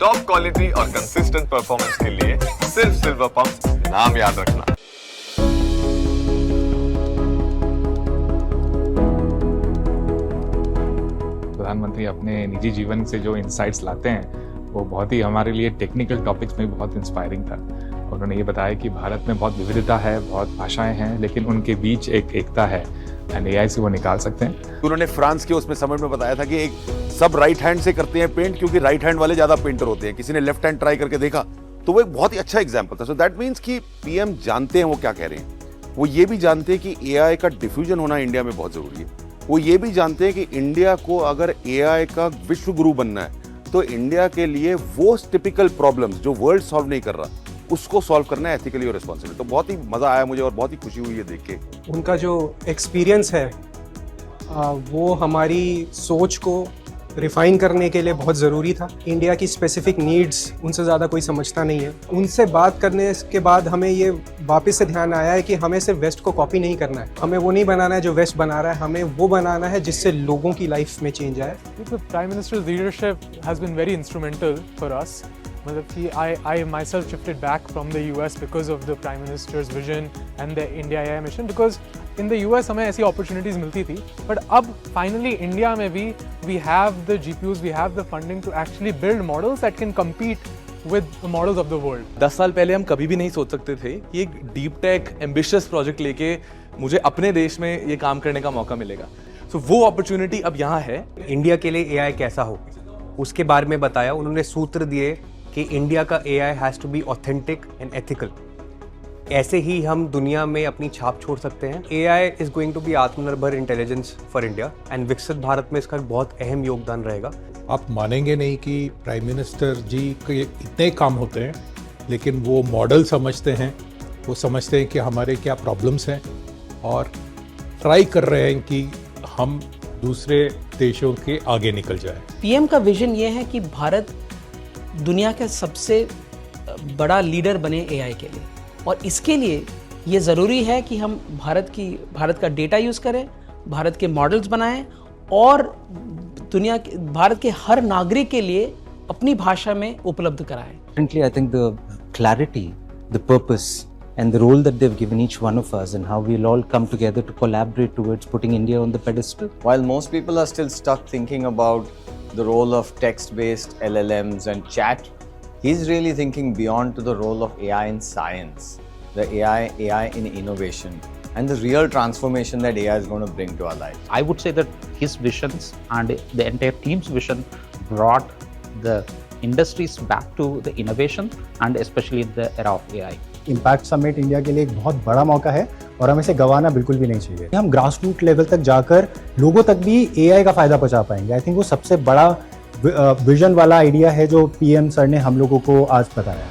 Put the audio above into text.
Top quality और consistent performance के लिए सिर्फ सिल्वर पंप नाम याद रखना। प्रधानमंत्री अपने निजी जीवन से जो इंसाइट्स लाते हैं वो बहुत ही हमारे लिए टेक्निकल टॉपिक्स में बहुत इंस्पायरिंग था। उन्होंने ये बताया कि भारत में बहुत विविधता है, बहुत भाषाएं हैं, लेकिन उनके बीच एक एकता है एंड एआई से वो निकाल सकते हैं। उन्होंने फ्रांस के उसमें समिट में बताया था कि एक सब राइट हैंड से करते हैं पेंट, क्योंकि राइट हैंड वाले ज्यादा पेंटर होते हैं। किसी ने लेफ्ट हैंड ट्राई करके देखा तो वो एक बहुत ही अच्छा एग्जाम्पल था। सो दैट मीन्स कि पीएम जानते हैं वो क्या कह रहे हैं। वो ये भी जानते हैं कि एआई का डिफ्यूजन होना इंडिया में बहुत जरूरी है। वो ये भी जानते हैं कि इंडिया को अगर एआई का विश्व गुरु बनना है तो इंडिया के लिए वो टिपिकल प्रॉब्लम्स जो वर्ल्ड सॉल्व नहीं कर रहा उसको सॉल्व करना है एथिकली और रिस्पॉन्सिबली। तो बहुत ही मजा आया मुझे और बहुत ही खुशी हुई है देख के। उनका जो एक्सपीरियंस है वो हमारी सोच को रिफाइन करने के लिए बहुत ज़रूरी था। इंडिया की स्पेसिफिक नीड्स उनसे ज़्यादा कोई समझता नहीं है। उनसे बात करने के बाद हमें ये वापस से ध्यान आया है कि हमें सिर्फ वेस्ट को कॉपी नहीं करना है, हमें वो नहीं बनाना है जो वेस्ट बना रहा है, हमें वो बनाना है जिससे लोगों की लाइफ में चेंज आए। Prime ministers leadership has been very instrumental for us. मतलब कि I myself shifted back from the US because of the Prime Minister's vision and the India AI mission, because in the US हमें ऐसी opportunities मिलती थी, but अब finally India में भी we have the GPUs, we have the funding to actually build models that can compete with the models of the world. 10 साल पहले हम कभी भी नहीं सोच सकते थे कि एक डीप टेक एम्बिशियस प्रोजेक्ट लेके मुझे अपने देश में ये काम करने का मौका मिलेगा। So वो अपॉर्चुनिटी अब यहाँ है। इंडिया के लिए एआई कैसा हो उसके बारे में बताया। उन्होंने सूत्र दिए कि इंडिया का AI has to be authentic and ethical. ऐसे ही हम दुनिया में अपनी छाप छोड़ सकते हैं। AI is going to be atmanirbhar intelligence for India and Viksit Bharat में इसका बहुत अहम योगदान रहेगा। आप मानेंगे नहीं कि प्राइम मिनिस्टर जी के इतने काम होते हैं, लेकिन वो मॉडल समझते हैं, वो समझते हैं कि हमारे क्या प्रॉब्लम्स हैं और ट्राई कर रहे हैं कि हम दूसरे देशों के आगे निकल जाए। पीएम का विजन ये है कि भारत दुनिया का सबसे बड़ा लीडर बने एआई के लिए, और इसके लिए ये ज़रूरी है कि हम भारत का डेटा यूज़ करें, भारत के मॉडल्स बनाएं और भारत के हर नागरिक के लिए अपनी भाषा में उपलब्ध कराएं। Currently, I think the clarity, the purpose and the role that they've given each one of us and how we'll all come together to collaborate towards putting India on the pedestal. While most people are still stuck thinking about the role of text-based LLMs and chat, he's really thinking beyond to the role of AI in science, the AI in innovation, and the real transformation that AI is going to bring to our lives. I would say that his visions and the entire team's vision brought the industries back to the innovation and especially in the era of AI. Impact summit India के लिए एक बहुत बड़ा मौका है और हमें इसे गंवाना बिल्कुल भी नहीं चाहिए। हम ग्रास रूट लेवल तक जाकर लोगों तक भी एआई का फायदा पहुंचा पाएंगे। आई थिंक वो सबसे बड़ा विजन वाला आइडिया है जो पीएम सर ने हम लोगों को आज बताया।